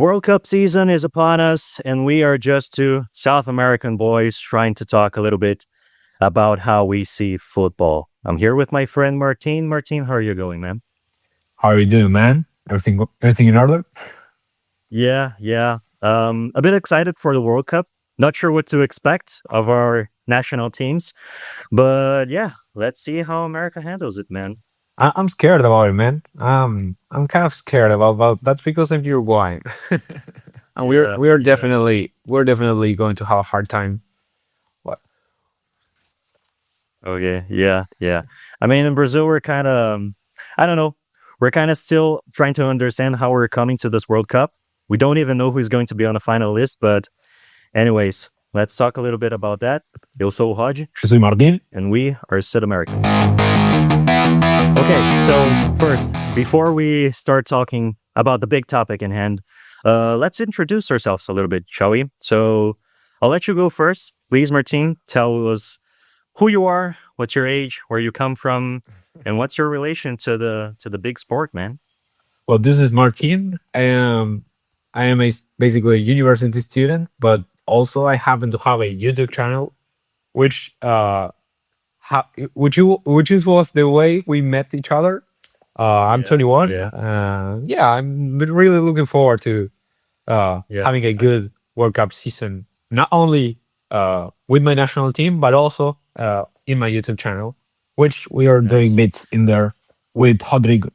World Cup season is upon us, and we are just two South American boys trying to talk a little bit about how we see football. I'm here with my friend Martin. Martin, how are you going, man? How are you doing, man? Everything in order? Yeah. A bit excited for the World Cup. Not sure what to expect of our national teams, but yeah, let's see how America handles it, man. I'm scared about it, man. I'm kind of scared about that's because of Uruguay, and Yeah, yeah. we're definitely going to have a hard time. What? Okay, yeah. I mean, in Brazil, we're kind of, I don't know, we're kind of still trying to understand how we're coming to this World Cup. We don't even know who's going to be on the final list, but anyways, let's talk a little bit about that. Eu sou o Rod, Je suis Martin. and we are Sudamericans. Okay, so first, before we start talking about the big topic in hand, let's introduce ourselves a little bit, shall we? So I'll let you go first. Please, Martin, tell us who you are, what's your age, where you come from, and what's your relation to the big sport, man. Well, this is Martin. I am basically a university student, but also I happen to have a YouTube channel, which which is was the way we met each other. I'm Yeah, 21. yeah, Yeah, I'm really looking forward to yeah. having a good World Cup season, not only with my national team, but also in my YouTube channel, which we are doing Nice. bits in there with Rodrigo.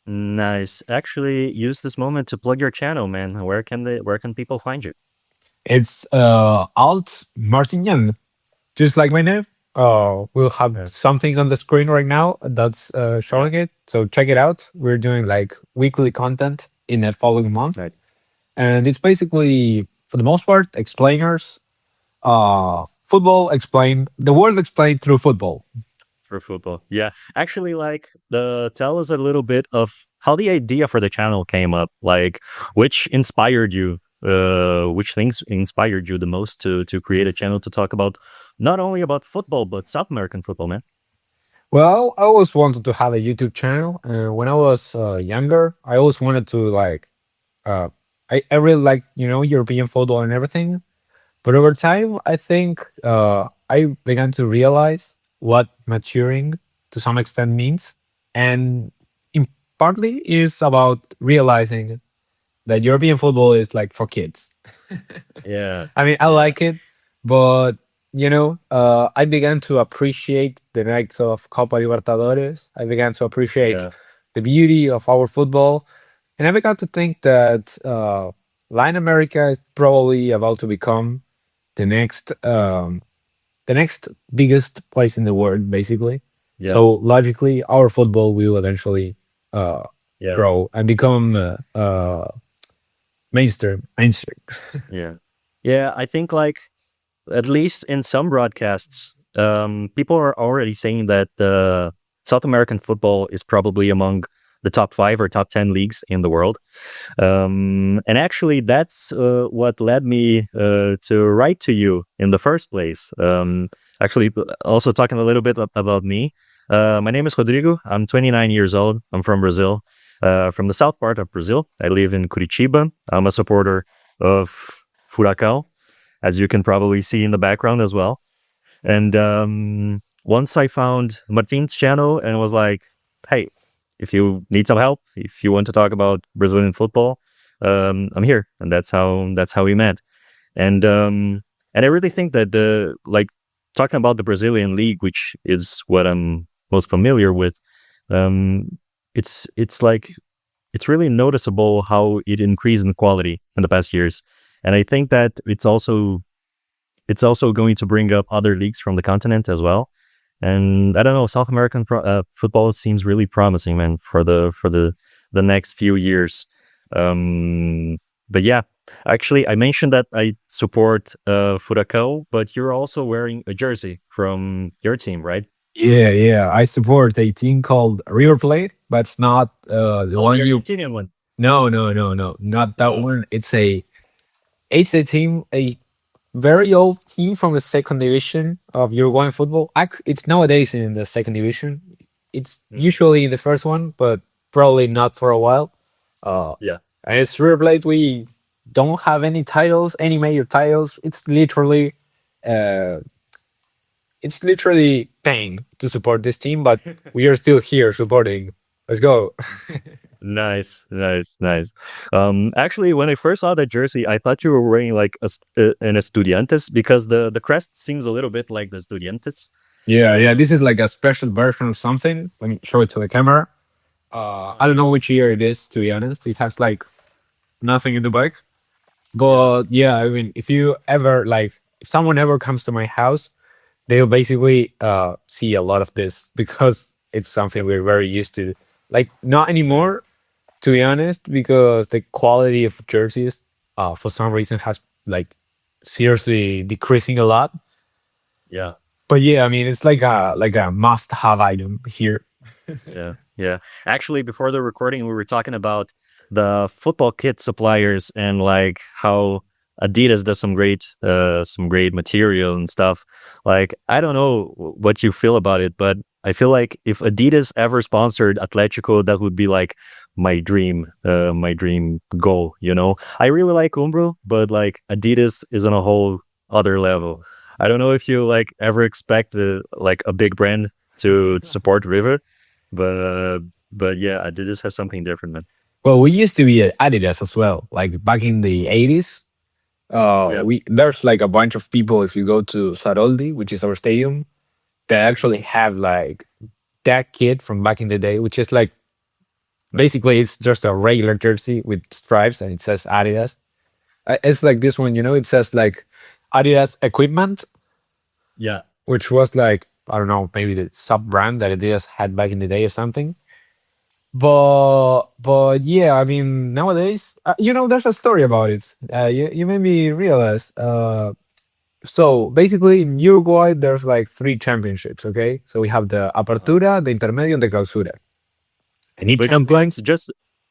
Nice. Actually, use this moment to plug your channel, man. Where can people find you? It's Alt Martin Young, just like my name. We'll have Yeah, something on the screen right now that's yeah. showing it. So check it out. We're doing like weekly content in the following month, Right. and it's basically for the most part explainers. Football explained, the world explained through football. For football. Yeah. Actually, like the tell us a little bit of how the idea for the channel came up. Like which inspired you? Which things inspired you the most to create a channel to talk about not only about football but South American football, man? Well, I always wanted to have a YouTube channel, and when I was younger, I always wanted to like. Uh, I really like European football and everything, but over time, I think I began to realize what maturing to some extent means, and in partly is about realizing that European football is like for kids. Yeah. I mean, I Yeah. like it, but I began to appreciate the nights of Copa Libertadores. I began to appreciate Yeah. the beauty of our football, and I began to think that Latin America is probably about to become the next biggest place in the world, basically. Yeah. So logically, our football will eventually uh, Yeah. grow and become mainstream. Yeah. Yeah. I think like at least in some broadcasts, people are already saying that the South American football is probably among the top 5 or top 10 leagues in the world. And actually, that's what led me to write to you in the first place. Actually, also talking a little bit about me. My name is Rodrigo. I'm 29 years old. I'm from Brazil, from the south part of Brazil. I live in Curitiba. I'm a supporter of Furacão, as you can probably see in the background as well. And once I found Martin's channel and was like, hey, if you need some help, if you want to talk about Brazilian football, I'm here. And that's how we met. And I really think that the like talking about the Brazilian league, which is what I'm most familiar with, um, it's like it's really noticeable how it increased in quality in the past years. And I think that it's also going to bring up other leagues from the continent as well. And I don't know, South American football seems really promising, man, for the next few years. But yeah, actually, I mentioned that I support Furacão, but you're also wearing a jersey from your team, right? Yeah. I support a team called River Plate, but it's not the Oh, one the you. Argentinian one. No, not that Oh, one. It's a team, a very old team from the second division of Uruguayan football. It's nowadays in the second division. It's mm, usually in the first one, but probably not for a while. Uh, yeah. And it's River Plate. We don't have any titles, any major titles. Uh, it's literally pain to support this team, but we are still here supporting. Let's go. Nice, nice, nice. Actually, when I first saw that jersey, I thought you were wearing like an Estudiantes because the crest seems a little bit like the Estudiantes. Yeah, yeah. This is like a special version of something. Let me show it to the camera. Oh, I don't know nice. which year it is, to be honest. It has like nothing in the back. Yeah, But yeah, I mean, if you ever like, if someone ever comes to my house, they'll basically see a lot of this because it's something we're very used to. Like, not nice. anymore, to be honest, because the quality of jerseys, for some reason, has like seriously decreasing a lot. Yeah. But yeah, I mean, it's like a must-have item here. Yeah, yeah. Actually, before the recording, we were talking about the football kit suppliers and like how Adidas does some great material and stuff. Like, I don't know what you feel about it, but I feel like if Adidas ever sponsored Atletico, that would be like my dream goal. You know, I really like Umbro, but like Adidas is on a whole other level. I don't know if you like ever expect like a big brand to support River, but yeah, Adidas has something different, man. Well, we used to be at Adidas as well, like back in the 80s. Yeah. We there's like a bunch of people if you go to Saroldi, which is our stadium, that actually have like that kit from back in the day, which is like basically it's just a regular jersey with stripes and it says Adidas. It's like this one, you know, it says like Adidas equipment, Yeah. which was like I don't know, maybe the sub brand that Adidas had back in the day or something. But yeah, I mean nowadays, you know, there's a story about it. You made me realize. So basically, in Uruguay, there's like three championships. Okay, so we have the Uh-huh. Apertura, the Intermedio, and the Clausura. And each Which champion,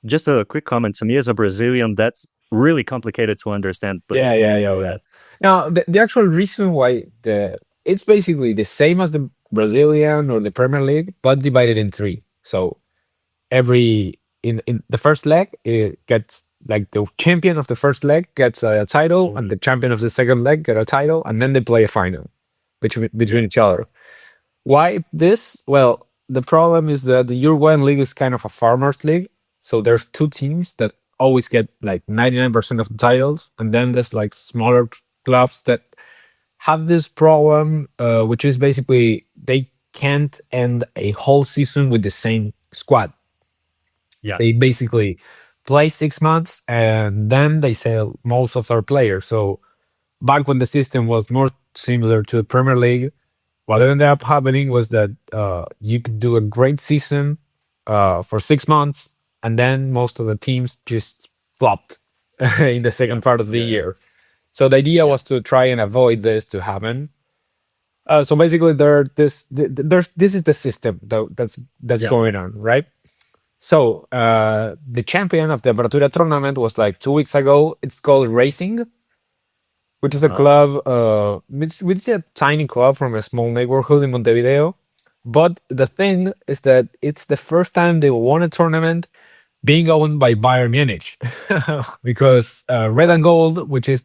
just a quick comment to me as a Brazilian, that's really complicated to understand. But yeah, yeah, please yeah, go yeah. ahead. Now, the actual reason why the it's basically the same as the Brazilian or the Premier League, but divided in three. So every in the first leg, it gets like the champion of the first leg gets a title, and Mhm. the champion of the second leg get a title, and then they play a final between Yeah. each other. Why this? Well, the problem is that the Uruguayan league is kind of a farmers league. So there's two teams that always get like 99% of the titles, and then there's like smaller clubs that have this problem, which is basically they can't end a whole season with the same squad. Yeah. They basically play 6 months and then they sell most of their players. So back when the system was more similar to the Premier League, what ended up happening was that you could do a great season for 6 months, and then most of the teams just flopped in the Yeah. second part of the Yeah. Yeah. year. So the idea Yeah. was to try and avoid this to happen. So basically, there's this is the system that's Yeah. going on, right? So the champion of the Apertura tournament was like 2 weeks ago. It's called Racing, which is a Uh-huh. club, which is a tiny club from a small neighborhood in Montevideo. But the thing is that it's the first time they won a tournament being owned by Bayern Munich, because Red and Gold, which is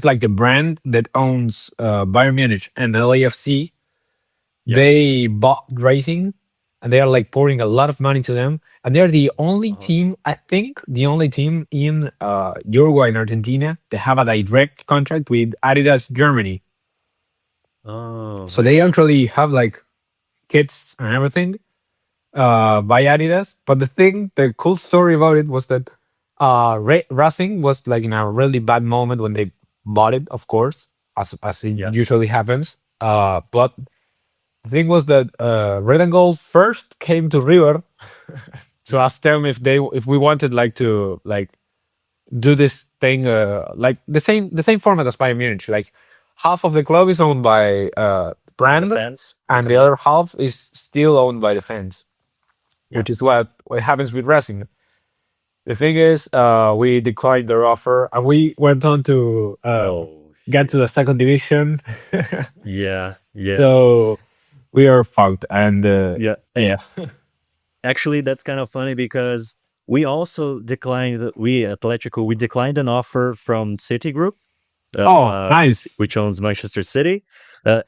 like the brand that owns Bayern Munich and LAFC, Yeah. they bought Racing, and they are like pouring a lot of money to them. And they're the only Uh-huh. team, I think, the only team in Uruguay and Argentina that have a direct contract with Adidas Germany. Oh, So they nice. actually have like kits and everything by Adidas. But the cool story about it was that Racing was like in a really bad moment when they bought it, of course, as it Yeah. usually happens. But the thing was that Red and Gold first came to River to ask them if we wanted like to like do this thing like the same format as Bayern Munich. Like half of the club is owned by The brand, fans will and come the in. other half is still owned by the fans, Yeah. which is what happens with Racing. The thing is, we declined their offer, and we went on to Oh get to shit. the second division. Yeah. Yeah. So we are fucked, and Yeah. yeah. Actually, that's kind of funny because we also declined. We Atletico, we declined an offer from Citigroup, Oh, nice. which owns Manchester City.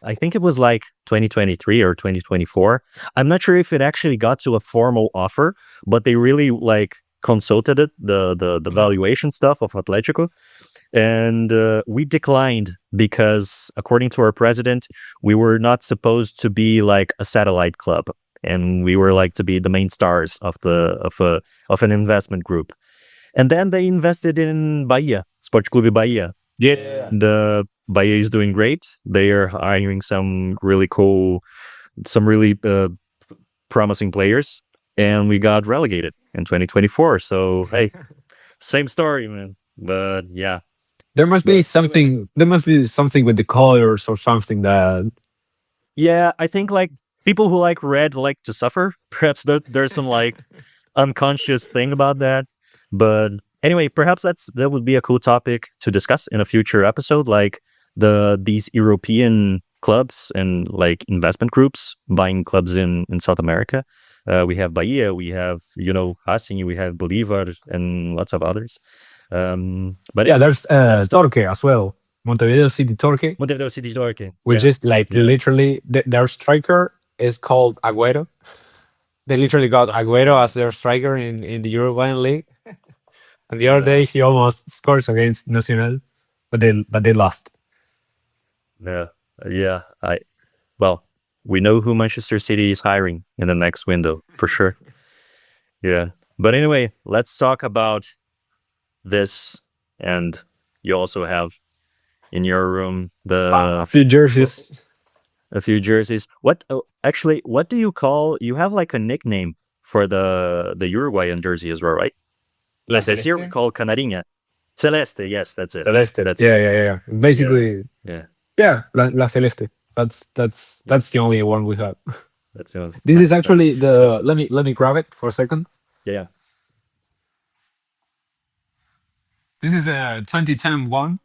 I think it was like 2023 or 2024. I'm not sure if it actually got to a formal offer, but they really like consulted it, the valuation stuff of Atletico, and we declined because, according to our president, we were not supposed to be like a satellite club, and we were like to be the main stars of an investment group. And then they invested in Bahia, Sport Clube Bahia. Yeah. The Bahia is doing great. They are hiring some really promising players, and we got relegated in 2024. So hey, same story, man. But yeah, There must be something. There must be something with the colors or something that. yeah, I think like people who like red like to suffer. Perhaps there's some like unconscious thing about that. But anyway, perhaps that would be a cool topic to discuss in a future episode, like these European clubs and like investment groups buying clubs in South America. We have Bahia, we have Racing, we have Bolivar, and lots of others. But Yeah, there's that's Torque as well. Montevideo City Torque, Montevideo City Torque. which Yeah, is like yeah, literally their striker is called Agüero. They literally got Agüero as their striker in the Uruguayan league. And the other day he almost scores against Nacional, but they lost. yeah, yeah. Well, we know who Manchester City is hiring in the next window for sure. Yeah. But anyway, let's talk about this. And you also have in your room A few jerseys. a few jerseys. Actually, what do you call? You have like a nickname for the Uruguayan jersey as well, right? La It says here we Celeste. call Canarinha. Celeste. Yes, that's it. Celeste. That's Yeah, it. yeah, yeah. Basically, Yeah, yeah, La Celeste. That's the only one we have. that's it. This is Nice, nice. actually the. Let me grab it for a second. Yeah, yeah. This is the 2010 one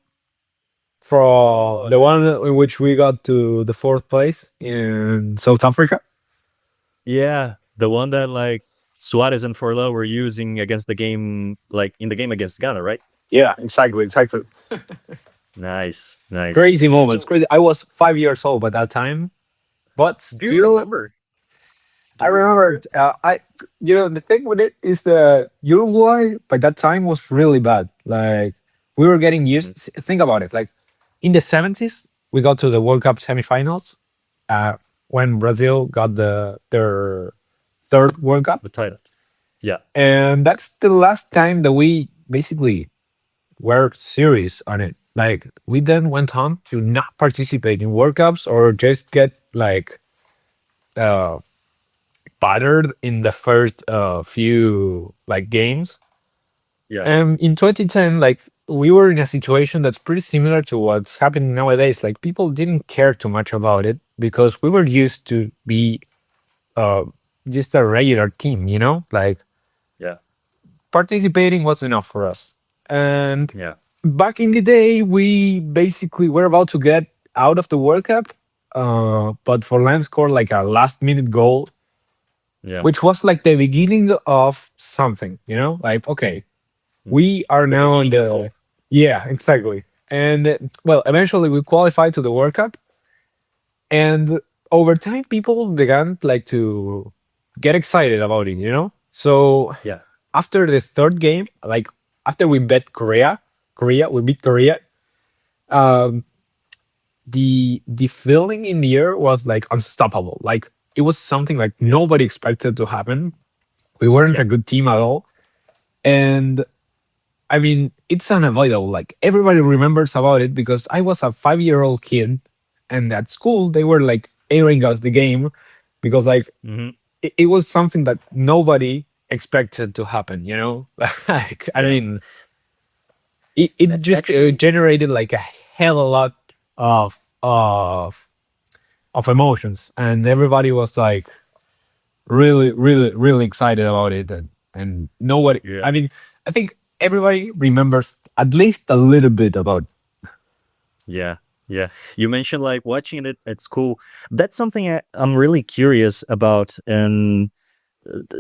from the one in which we got to the fourth place in South Africa. Yeah, the one that like Suarez and Forla were using against the game, like in the game against Ghana, right? Yeah, exactly, exactly. Nice, nice. Crazy moments. Crazy. I was 5 years old by that time, but Do you still, remember? I remember. The thing with it is that Uruguay by that time was really bad. Like we were getting used. Think about it. Like in the 70s, we got to the World Cup semifinals. Uh, when Brazil got their third World Cup, The title. Yeah, and that's the last time that we basically were serious on it. Like we then went on to not participate in World Cups or just get like uh battered in the first few like games. yeah, And in 2010, like we were in a situation that's pretty similar to what's happening nowadays. Like people didn't care too much about it because we were used to be uh just a regular team, like yeah, participating was enough for us. And yeah, back in the day, we basically were about to get out of the World Cup, but Forlan scored like a last minute goal, yeah. which was like the beginning of something, like, okay, we are The now in beginning of the. hope. Yeah, exactly. And well, eventually we qualified to the World Cup. And over time, people began like to get excited about it. So Yeah, after the third game, like after we beat we beat Korea. Um, the feeling in the air was like unstoppable. Like it was something like nobody expected to happen. We weren't yeah, a good team at all, and I mean it's unavoidable. Like everybody remembers about it because I was a 5-year-old kid, and at school they were like airing us the game because like hmm it was something that nobody expected to happen. Like I yeah. mean it just Actually, generated like a hell a lot of of of emotions, and everybody was like really really really excited about it, and nobody, yeah, I mean, I think everybody remembers at least a little bit about. yeah, yeah. You mentioned like watching it at school. That's something I'm really curious about, and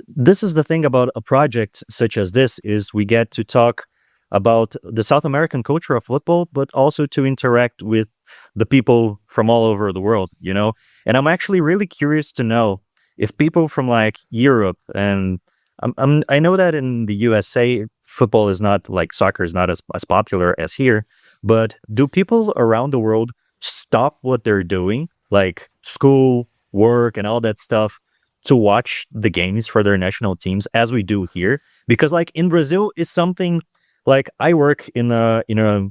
this is the thing about a project such as this is we get to talk about the South American culture of football, but also to interact with the people from all over the world, you know? And I'm actually really curious to know if people from like Europe and I know that in the USA, football is not like soccer is not as popular as here, but do people around the world stop what they're doing, like school, work, and all that stuff, to watch the games for their national teams as we do here? Because like in Brazil is something like I work in a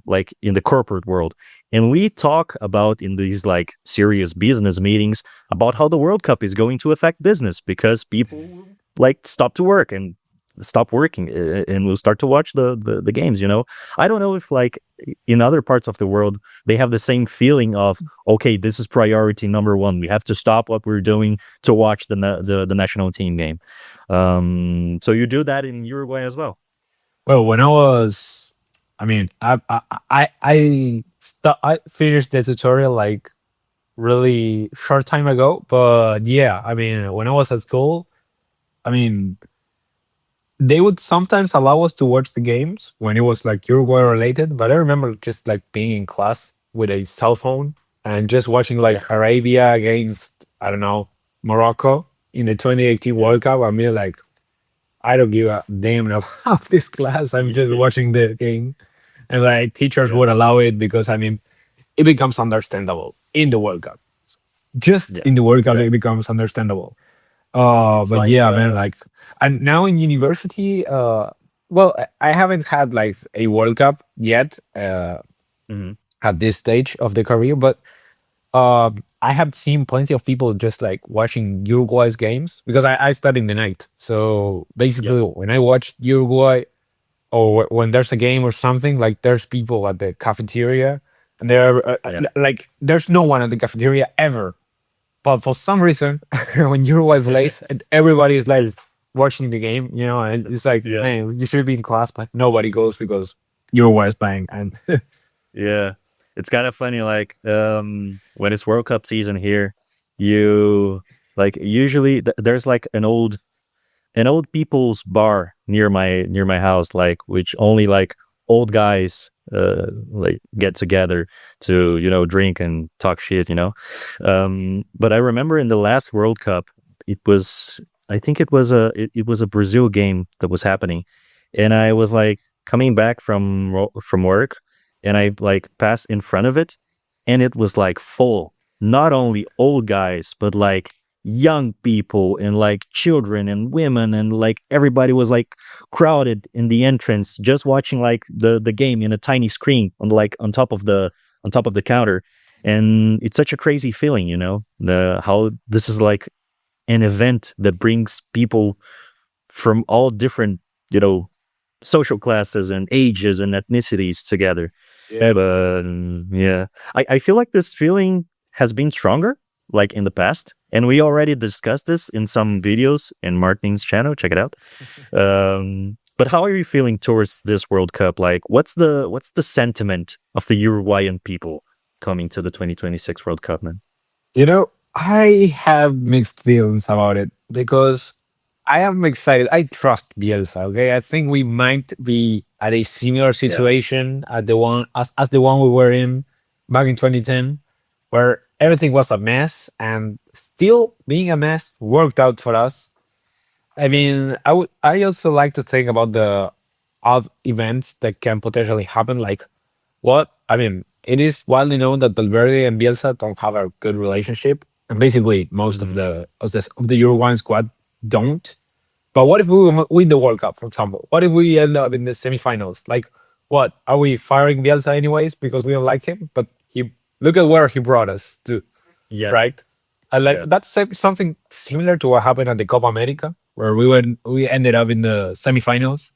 like in the corporate world, and we talk about in these like serious business meetings about how the World Cup is going to affect business because people like stop to work and stop working and will start to watch the games, you know. I don't know if like in other parts of the world they have the same feeling of, okay, this is priority number one, we have to stop what we're doing to watch the national team game. So you do that in Uruguay as well? Well, when I was, I mean, I finished the tutorial like really short time ago, but yeah, I mean, when I was at school, I mean, they would sometimes allow us to watch the games when it was like Uruguay related, but I remember just like being in class with a cell phone and just watching Yeah, like Arabia against, I don't know, Morocco in the 2018 yeah, World Cup. I mean, like, I don't give a damn about this class. I'm just yeah, watching the game. And like teachers yeah, would allow it because I mean, it becomes understandable in the World Cup. Just yeah. in the World Cup, it becomes understandable. It's But like yeah, man, like, and now in university, well, I haven't had like a World Cup yet mhm, at this stage of the career, but I have seen plenty of people just like watching Uruguay's games because I study in the night. So yeah, basically, when I watch Uruguay or when there's a game or something, like there's people at the cafeteria, and there are yeah, like there's no one at the cafeteria ever. But for some reason, when Uruguay plays, and everybody is like watching the game, you know, and it's like, yeah, man, you should be in class, but nobody goes because Uruguay is playing. And yeah. It's kind of funny, like when it's World Cup season here, you like usually there's like an old people's bar near my house, like which only like old guys like get together to, you know, drink and talk shit, you know. But I remember in the last World Cup, it was, I think it was a Brazil game that was happening, and I was like coming back from work, and I like passed in front of it, and it was like full, not only old guys but like young people and like children and women, and like everybody was like crowded in the entrance just watching like the game in a tiny screen on like on top of the counter. And it's such a crazy feeling, you know, the how this is like an event that brings people from all different, you know, social classes and ages and ethnicities together. yeah, But yeah, I feel like this feeling has been stronger like in the past. And we already discussed this in some videos in Martin's channel. Check it out. But how are you feeling towards this World Cup? Like, what's the sentiment of the Uruguayan people coming to the 2026 World Cup, man? you know, I have mixed feelings about it because I am excited. I trust Bielsa. Okay, I think we might be at a similar Yeah. situation at the one as the one we were in back in 2010, where everything was a mess, and still being a mess worked out for us. I mean, I also like to think about the odd events that can potentially happen. Like, what I mean, it is widely known that Valverde and Bielsa don't have a good relationship, and basically most of Hmm. the Uruguayan squad don't. But what if we win the World Cup, for example? What if we end up in the semifinals? Like, what are we firing Bielsa anyways because we don't like him? But he look at where he brought us to, Yeah. right? And like Yeah. that's something similar to what happened at the Copa America, where we ended up in the semifinals.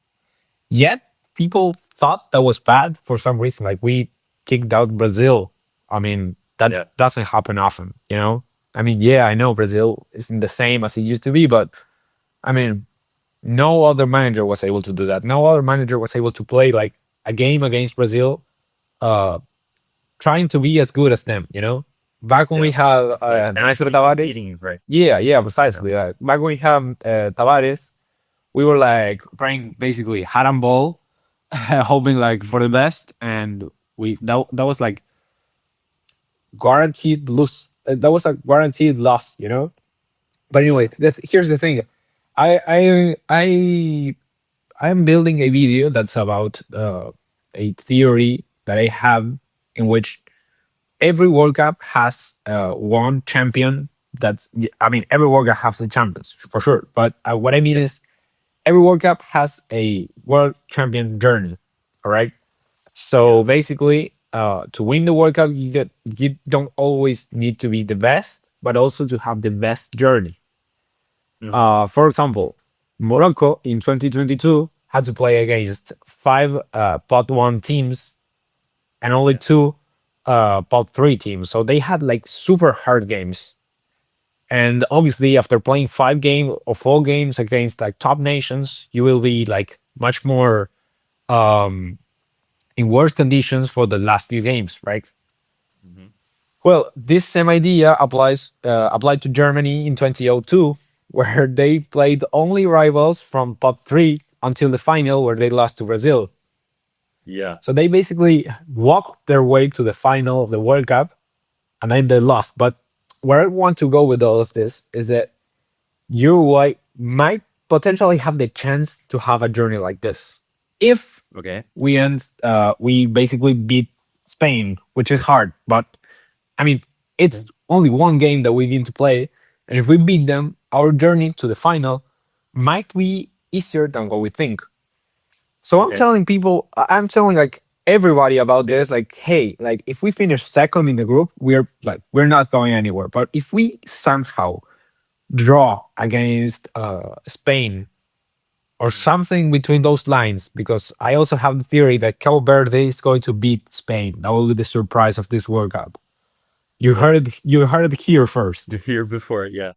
Yet people thought that was bad for some reason. Like we kicked out Brazil. I mean, that Yeah. doesn't happen often, you know? I mean, yeah, I know Brazil isn't the same as it used to be, but I mean, no other manager was able to do that. No other manager was able to play like a game against Brazil, uh, trying to be as good as them, you know? back when we had Maestro Tavares. Competing, right? Yeah, yeah, Yeah. precisely. Back when we had Tavares, we were like playing basically hat and ball, hoping like for the best, and that was like guaranteed lose. That was a guaranteed loss, you know. But anyways, here's the thing. I I I I'm building a video that's about a theory that I have in which every World Cup has one champion. I mean, every World Cup has a champion for sure. But what I mean is, every World Cup has a world champion journey. All right. So basically, to win the World Cup, you don't always need to be the best, but also to have the best journey. Mhm. For example, Morocco in 2022 had to play against five pot one teams and only Yeah. two pot three teams. So they had like super hard games. And obviously, after playing 5 game or 4 games against like top nations, you will be like much more um, in worse conditions for the last few games, right? Mhm. Well, this same idea applied to Germany in 2002, where they played only rivals from pot three until the final, where they lost to Brazil. Yeah. So they basically walked their way to the final of the World Cup, and then they lost. But where I want to go with all of this is that Uruguay might potentially have the chance to have a journey like this if Okay. we basically beat Spain, which is hard. But I mean, Okay. it's only one game that we need to play, and if we beat them, our journey to the final might be easier than what we think. So I'm Okay. telling people, I'm telling like everybody about this. Like, hey, like if we finish second in the group, we're not going anywhere. But if we somehow draw against Spain or Mhm. something between those lines, because I also have the theory that Cabo Verde is going to beat Spain. That will be the surprise of this World Cup. Okay. You heard it here first. The year before, yeah.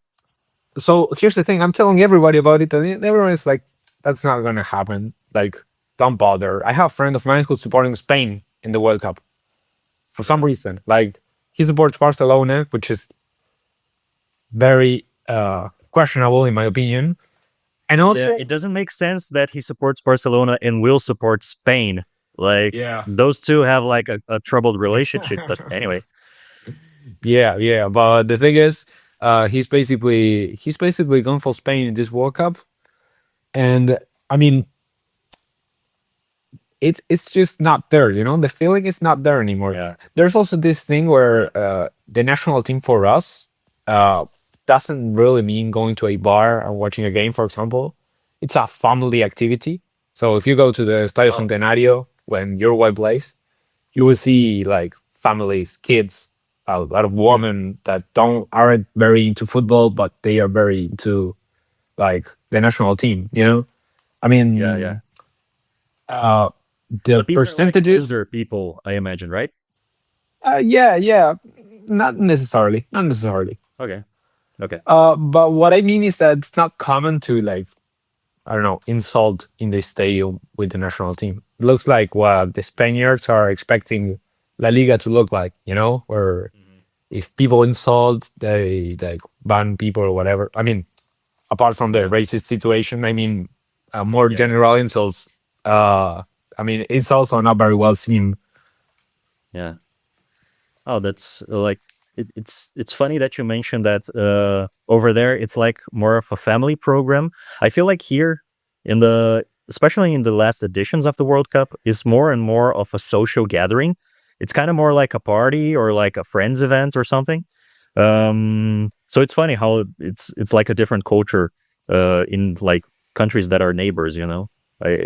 So here's the thing: I'm telling everybody about it, and everyone is like, "That's not gonna happen." Like, don't bother. I have a friend of mine who's supporting Spain in the World Cup for some Yeah. reason. Like, he supports Barcelona, which is very questionable in my opinion. And Yeah, also, it doesn't make sense that he supports Barcelona and will support Spain. Like yeah, those two have like a troubled relationship. But anyway, yeah, yeah. But the thing is, he's basically gone for Spain in this World Cup, and I mean, it's just not there. You know, the feeling is not there anymore. yeah, There's also this thing where the national team for us uh, doesn't really mean going to a bar and watching a game. For example, it's a family activity. So if you go to the Estadio oh, Centenario when Uruguay plays, you will see like families, kids, a lot of women that don't aren't very into football, but they are very into like the national team. You know, I yeah, yeah. mean, uh, the But these are like percentages. older people, I imagine, right? Yeah, yeah, not necessarily, not necessarily. Okay, okay, But what I mean is that it's not common to like I don't know insult in the stadium with the national team. It looks like what the Spaniards are expecting La Liga to look like. You know, where Mhm. if people insult, they like ban people or whatever. I mean, apart from the Yeah, racist situation, I mean, more yeah, yeah, general insults. I mean, it's also not very well seen. yeah. Oh, that's like it's funny that you mentioned that over there it's like more of a family program. I feel like here in the especially in the last editions of the World Cup is more and more of a social gathering. It's kind of more like a party or like a friends event or something. So it's funny how it's like a different culture in like countries that are neighbors, you know.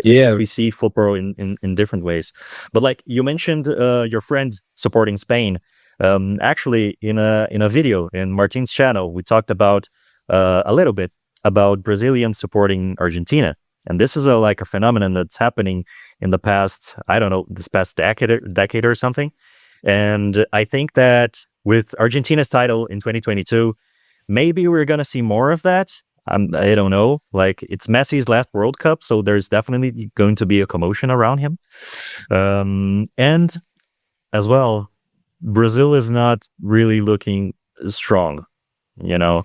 Yeah, We see football in different ways. But like you mentioned your friend supporting Spain. Actually, in a video in Martin's channel, we talked about a little bit about Brazilians supporting Argentina, and this is a like a phenomenon that's happening in the past. I don't know, this past decade or something. And I think that with Argentina's title in 2022, maybe we're gonna see more of that. I don't know. Like it's Messi's last World Cup, so there's definitely going to be a commotion around him. And as well. Brazil is not really looking strong. I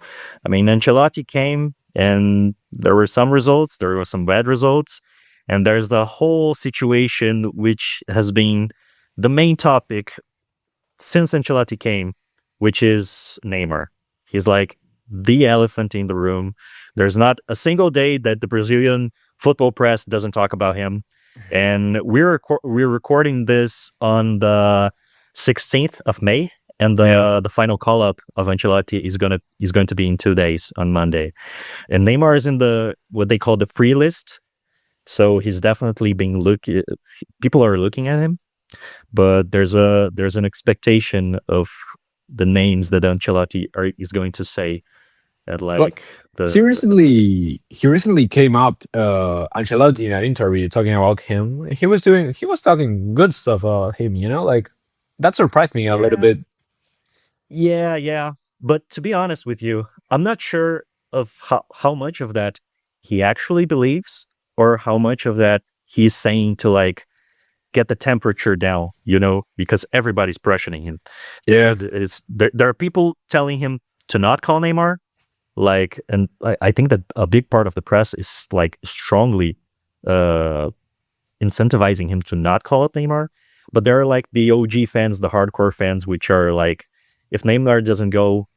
mean, Ancelotti came and there were some results, there were some bad results, and there's the whole situation which has been the main topic since Ancelotti came, which is Neymar. He's like the elephant in the room. There's not a single day that the Brazilian football press doesn't talk about him. And we're recording this on the 16th of May, and the final call up of Ancelotti is going to be in 2 days on Monday. And Neymar is in the what they call the free list, so he's definitely being people are looking at him, but there's an expectation of the names that Ancelotti is going to say at But like the he recently came up, Ancelotti, in an interview talking about him. He was talking good stuff about him. Like that surprised me a little yeah bit. yeah. But to be honest with you, I'm not sure of how much of that he actually believes, or how much of that he's saying to like get the temperature down, because everybody's pressuring him. Yeah, There are people telling him to not call Neymar, like, and I think that a big part of the press is like strongly uh incentivizing him to not call it Neymar. But there are like the OG fans, the hardcore fans, which are like, if Neymar doesn't go,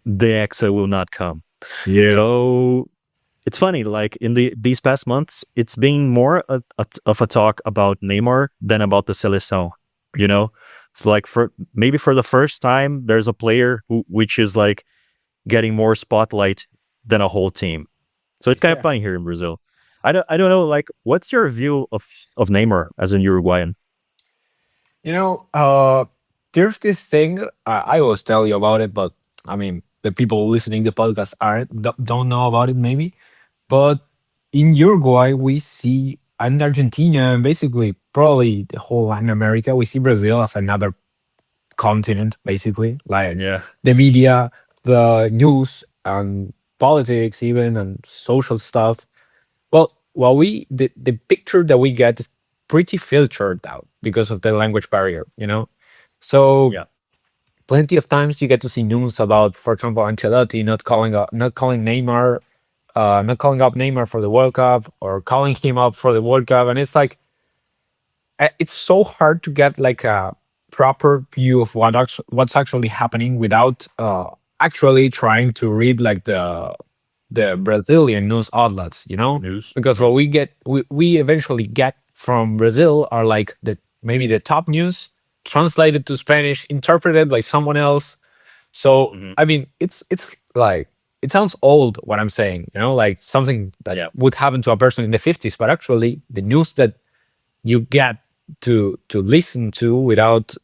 the Exa will not come. yeah, So it's funny, like in these past months, it's been more of a talk about Neymar than about the Seleção. You know, like for the first time, there's a player which is like getting more spotlight than a whole team. So it's kind of yeah. funny here in Brazil. I don't know. Like, what's your view of Neymar as an Uruguayan? You know, there's this thing I always tell you about it, but I mean, the people listening to the podcast don't know about it, maybe. But in Uruguay, we see, and Argentina, and basically probably the whole Latin America, we see Brazil as another continent, basically. Like Yeah, the media, the news, and politics, even, and social stuff. Well, the picture that we get is pretty filtered out because of the language barrier. So yeah, plenty of times you get to see news about, for example, Ancelotti not calling Neymar, not calling up Neymar for the World Cup, or calling him up for the World Cup, and it's like, it's so hard to get like a proper view of what's actually happening without actually trying to read like the Brazilian news outlets. news. Because Yeah, what we eventually get from Brazil are like maybe the top news translated to Spanish, interpreted by someone else. So hmm, I mean, it's like, it sounds old what I'm saying, like something that yeah, would happen to a person in the 50s, but actually the news that you get to listen to without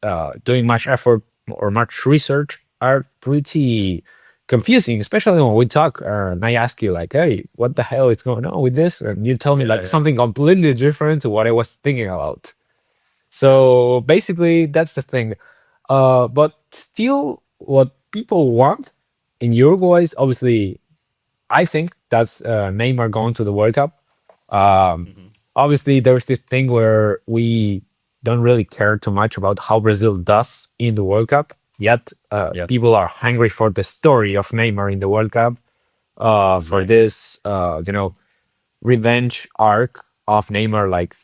doing much effort or much research are pretty confusing, especially when we talk, and I ask you like, "Hey, what the hell is going on with this?" and you tell me yeah, like yeah, something completely different to what I was thinking about. So basically, that's the thing. But still, what people want in Uruguay is obviously, I think that's Neymar going to the World Cup. Um, hmm, Obviously, there's this thing where we don't really care too much about how Brazil does in the World Cup. Yet, yeah, people are hungry for the story of Neymar in the World Cup. For right, this, revenge arc of Neymar, like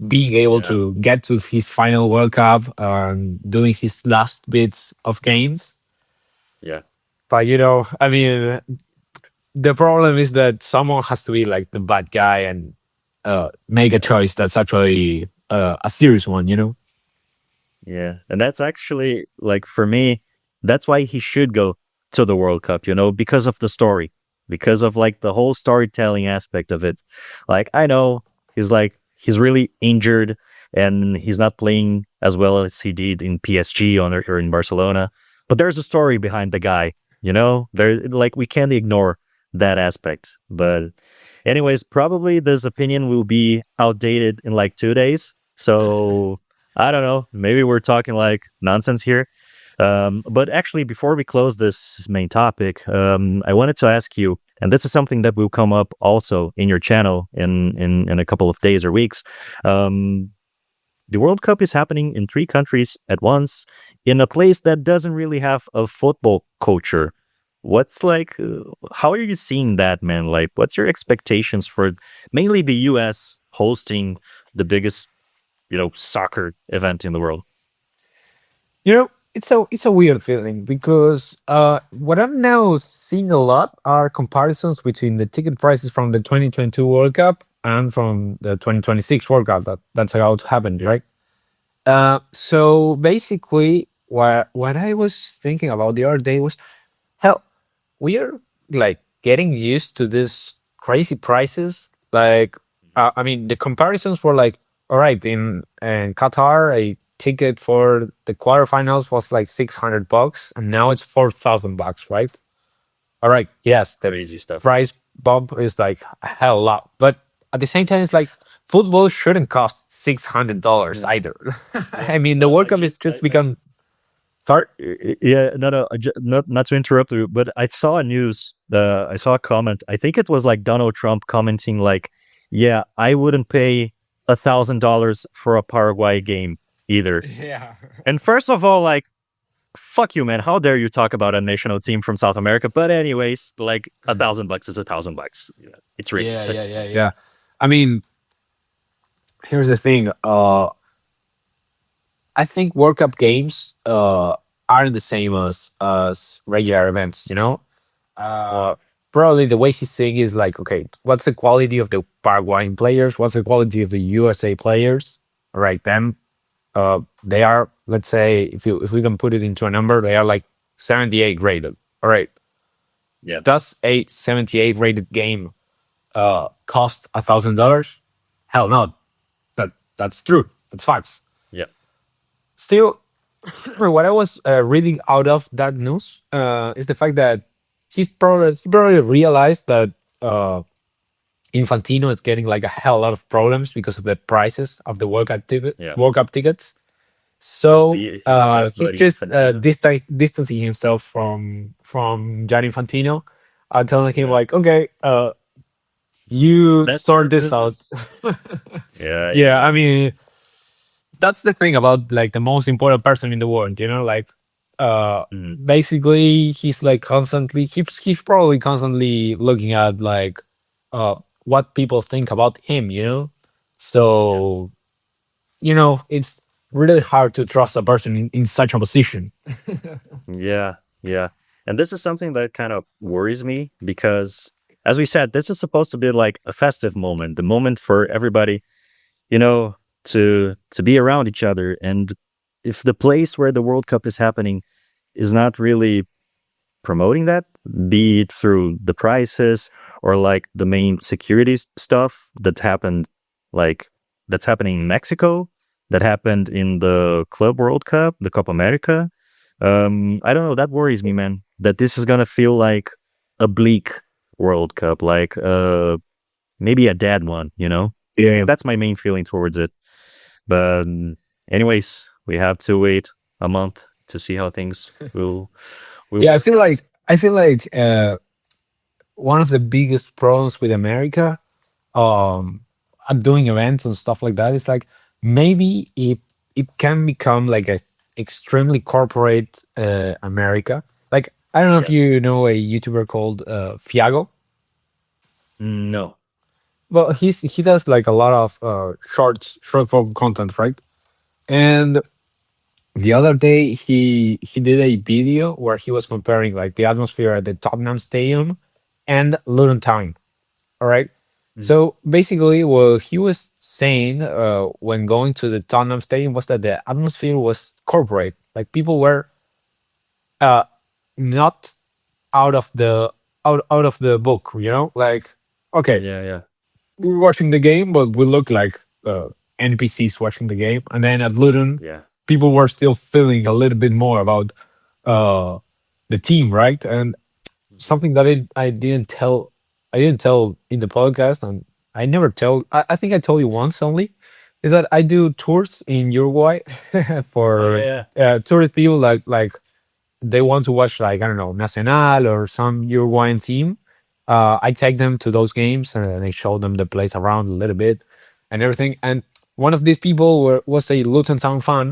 being able yeah, to get to his final World Cup and doing his last bits of games. yeah, But I mean, the problem is that someone has to be like the bad guy and make a yeah. choice that's actually a serious one. Yeah, and that's actually like for me, that's why he should go to the World Cup, because of the story, because of like the whole storytelling aspect of it. Like I know he's really injured and he's not playing as well as he did in PSG or in Barcelona, but there's a story behind the guy, There like we can't ignore that aspect. But anyways, probably this opinion will be outdated in like 2 days. So I don't know. Maybe we're talking like nonsense here. But actually, before we close this main topic, I wanted to ask you, and this is something that will come up also in your channel in a couple of days or weeks. Um, the World Cup is happening in three countries at once in a place that doesn't really have a football culture. What's like, how are you seeing that, man? Like, what's your expectations for mainly the US hosting the biggest, soccer event in the world? You know, it's a weird feeling because what I'm now seeing a lot are comparisons between the ticket prices from the 2022 World Cup and from the 2026 World Cup that's about to happen, right? So basically, what I was thinking about the other day was, hell, we are like getting used to this crazy prices. Like, I mean, the comparisons were like, all right, in Qatar, a ticket for the quarterfinals was like $600, and now it's $4,000, right? All right, yes, the Crazy stuff. price bump is like a hell lot, but at the same time, it's like football shouldn't cost $600 Yeah. either. Yeah. I mean, the No, World Cup is just become. Sorry. Yeah, no, no, not to interrupt you, but I saw a news. I saw a comment. I think it was like Donald Trump commenting, like, "Yeah, I wouldn't pay $1,000 for a Paraguay game either." Yeah. And first of all, like, fuck you, man. How dare you talk about a national team from South America? But anyways, like, $1,000 is $1,000. Yeah, it's Yeah, yeah, ridiculous. yeah, yeah. I mean, here's the thing. I think World Cup games aren't the same as regular events. You know, uh, probably the way he's saying is like, okay, what's the quality of the Paraguayan players? What's the quality of the USA players? All right, then they are, let's say, if we can put it into a number, they are like 78 rated. All right, Yeah, does a 78 rated game cost $1,000? Hell no, that's true. That's facts. yeah, Still, what I was reading out of that news is the fact that he probably realized that uh, Infantino is getting like a hell lot of problems because of the prices of the yeah. World Cup tickets. So His best he's buddy, just Fantino. distancing himself from Gianni Infantino, telling him Yeah, like, okay, you that's sort your this out. business. Yeah, yeah, Yeah, I yeah. mean, that's the thing about like the most important person in the world, you know, like uh Mhm. basically he's like constantly he's probably constantly looking at like uh what people think about him, you know. Yeah. So, you know, it's really hard to trust a person in such a position. Yeah, yeah. And this is something that kind of worries me because, as we said, this is supposed to be like a festive moment, the moment for everybody, to be around each other. And if the place where the World Cup is happening is not really promoting that, be it through the prices or like the main security stuff like that's happening in Mexico, that happened in the Club World Cup, the Copa America. I don't know. That worries me, man. That this is gonna feel like a bleak World Cup, like maybe a dead one. Yeah. That's my main feeling towards it. But anyways, we have to wait a month to see how things will Yeah, work out. I feel like one of the biggest problems with America at doing events and stuff like that is like maybe it can become like a extremely corporate America. Like I don't know if Yeah. you know a YouTuber called Fiago. No. Well, he does like a lot of short form content, right? And the other day he did a video where he was comparing like the atmosphere at the Tottenham Stadium and Luton Town. All right. Mm. So basically, what he was saying when going to the Tottenham Stadium was that the atmosphere was corporate. Like people were uh, not out of the out of the book. You know, like okay, Yeah, yeah, we're watching the game, but we look like NPCs watching the game. And then at Luton, yeah. people were still feeling a little bit more about uh, the team, right? And something that I didn't tell in the podcast, and I never tell. I think I told you once only, is that I do tours in Uruguay Oh, yeah, for yeah. tourist people like they want to watch like I don't know Nacional or some Uruguayan team. I take them to those games and I show them the place around a little bit and everything. And one of these people was a Luton Town fan,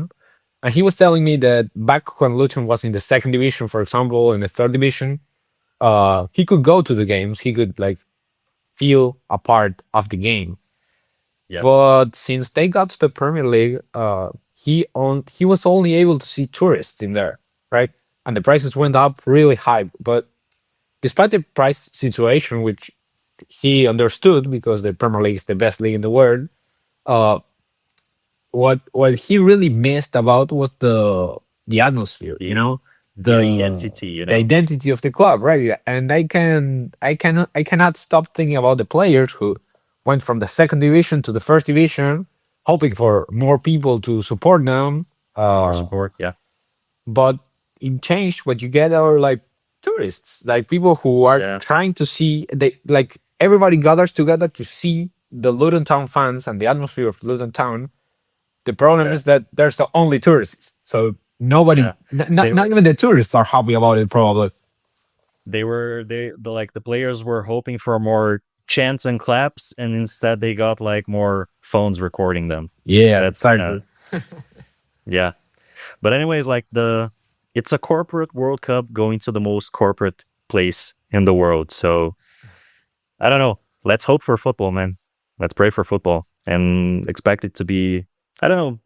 and he was telling me that back when Luton was in the second division, for example, in the third division, he could go to the games. He could like feel a part of the game. Yep. But since they got to the Premier League, he was only able to see tourists in there, right? And the prices went up really high. But despite the price situation, which he understood because the Premier League is the best league in the world, uh, what he really missed about was the atmosphere, you The know, the identity, the identity of the club, right? And I cannot stop thinking about the players who went from the second division to the first division, hoping for more people to support them. more Uh, support. Yeah. but in change, what you get are like tourists, like people who are Yeah. trying to see. They like everybody gathers together to see the Luton Town fans and the atmosphere of Luton Town. The problem Yeah. is that there's the only tourists, so nobody, Yeah. They not were even the tourists, are happy about it. Probably. the players were hoping for more chants and claps, and instead they got like more phones recording them. So Yeah, that's kind of, exactly. yeah. But anyways, like it's a corporate World Cup going to the most corporate place in the world. So I don't know. Let's hope for football, man. Let's pray for football and expect it to be. I don't know.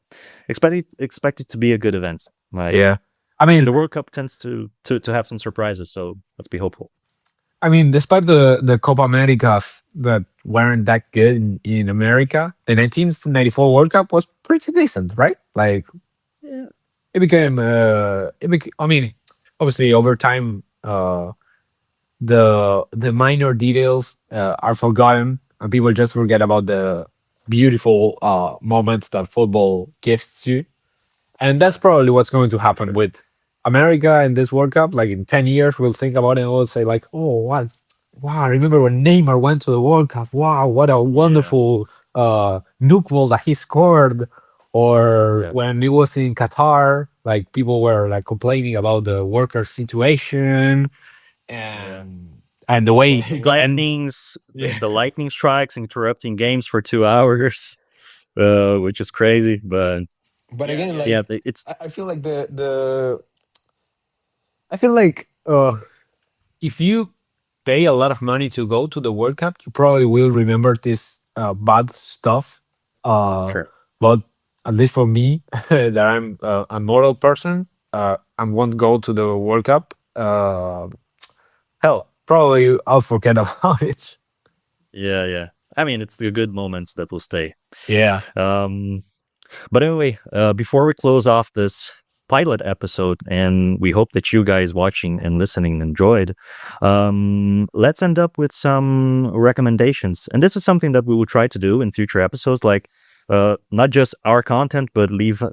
Expect it to be a good event. Like Yeah, I mean, the World Cup tends to have some surprises. So let's be hopeful. despite the Copa Americas that weren't that good in America, the 1994 World Cup was pretty decent, right? Like Yeah. it became, I mean, obviously over time, the minor details are forgotten, and people just forget about the beautiful moments that football gives you. And that's probably what's going to happen Sure. with America in this World Cup. Like in 10 years, we'll think about it and we'll say, like, oh, what? Wow, I remember when Neymar went to the World Cup. Wow, what a Yeah. wonderful nuke ball that he scored. Or Yeah. when it was in Qatar, like people were like complaining about the worker situation Yeah. and the way he got and Lightnings, yeah. the lightning strikes interrupting games for 2 hours, which is crazy. But But again, yeah, like it's I feel like the I feel like if you pay a lot of money to go to the World Cup, you probably will remember this bad stuff. Uh, sure. but at least for me, that I'm a moral person, and won't go to the World Cup. Hell, probably I'll forget about it. Yeah, yeah. I mean, it's the good moments that will stay. Yeah. Um, but anyway, before we close off this pilot episode, and we hope that you guys watching and listening enjoyed, let's end up with some recommendations. And this is something that we will try to do in future episodes, like not just our content, but leave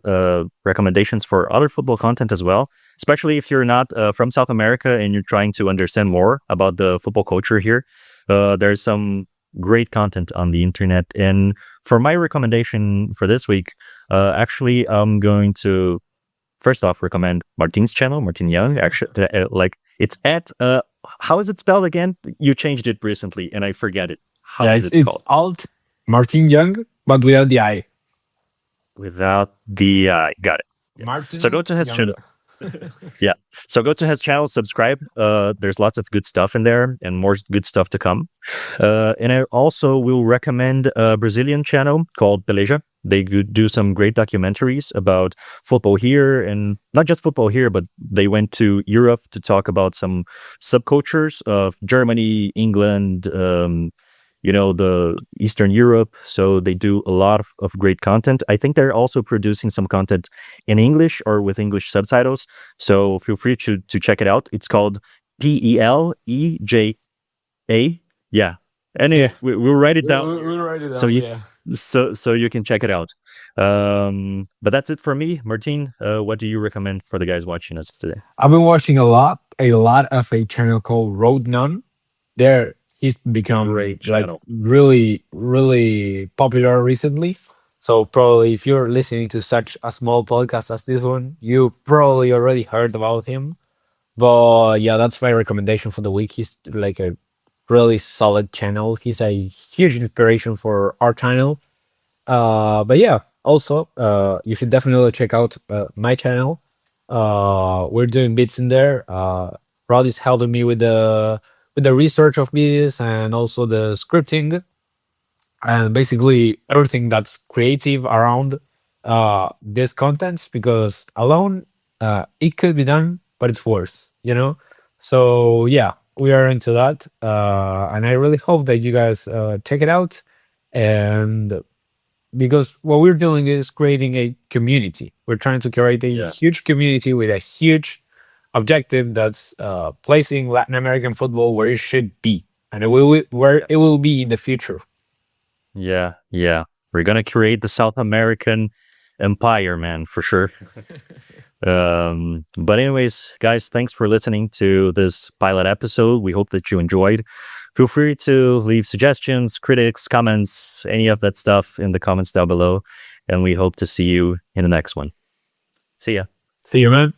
recommendations for other football content as well. Especially if you're not from South America and you're trying to understand more about the football culture here. There's some great content on the internet. And for my recommendation for this week, actually, I'm going to first off recommend Martin's channel, Martín Young. Actually, like it's at how is it spelled again? You changed it recently, and I forget it. How Yeah, is it's it called? Alt Martin Young, but without the I. Without the got it. Yeah. So go Martin to his Young. channel. Yeah. So go to his channel, subscribe. There's lots of good stuff in there and more good stuff to come. And I also will recommend a Brazilian channel called Peleja. They do some great documentaries about football here, and not just football here, but they went to Europe to talk about some subcultures of Germany, England, the Eastern Europe. So they do a lot of great content. I think they're also producing some content in English or with English subtitles. So feel free to check it out. It's called Peleja. Yeah. Yeah. We'll write it down We'll here write it so down. you Yeah. so you can check it out. But that's it for me, Martin. What do you recommend for the guys watching us today? I've been watching a lot of a channel called Road None. There, he's become Great like channel. really, really popular recently. So probably if you're listening to such a small podcast as this one, you probably already heard about him. But yeah, that's my recommendation for the week. He's like a really solid channel. He's a huge inspiration for our channel. But yeah, also, you should definitely check out my channel. We're doing bits in there. Rod is helping me with the research of videos and also the scripting and basically everything that's creative around this contents because alone it could be done, but it's worse, you know. So yeah, we are into that, and I really hope that you guys check it out. And because what we're doing is creating a community. We're trying to create a Yeah. huge community with a huge objective that's placing Latin American football where it should be and it will where Yeah. it will be in the future. Yeah. Yeah. We're gonna create the South American empire, man, for sure. But anyways, guys, thanks for listening to this pilot episode. We hope that you enjoyed. Feel free to leave suggestions, critics, comments, any of that stuff in the comments down below. And we hope to see you in the next one. See ya. See you, man.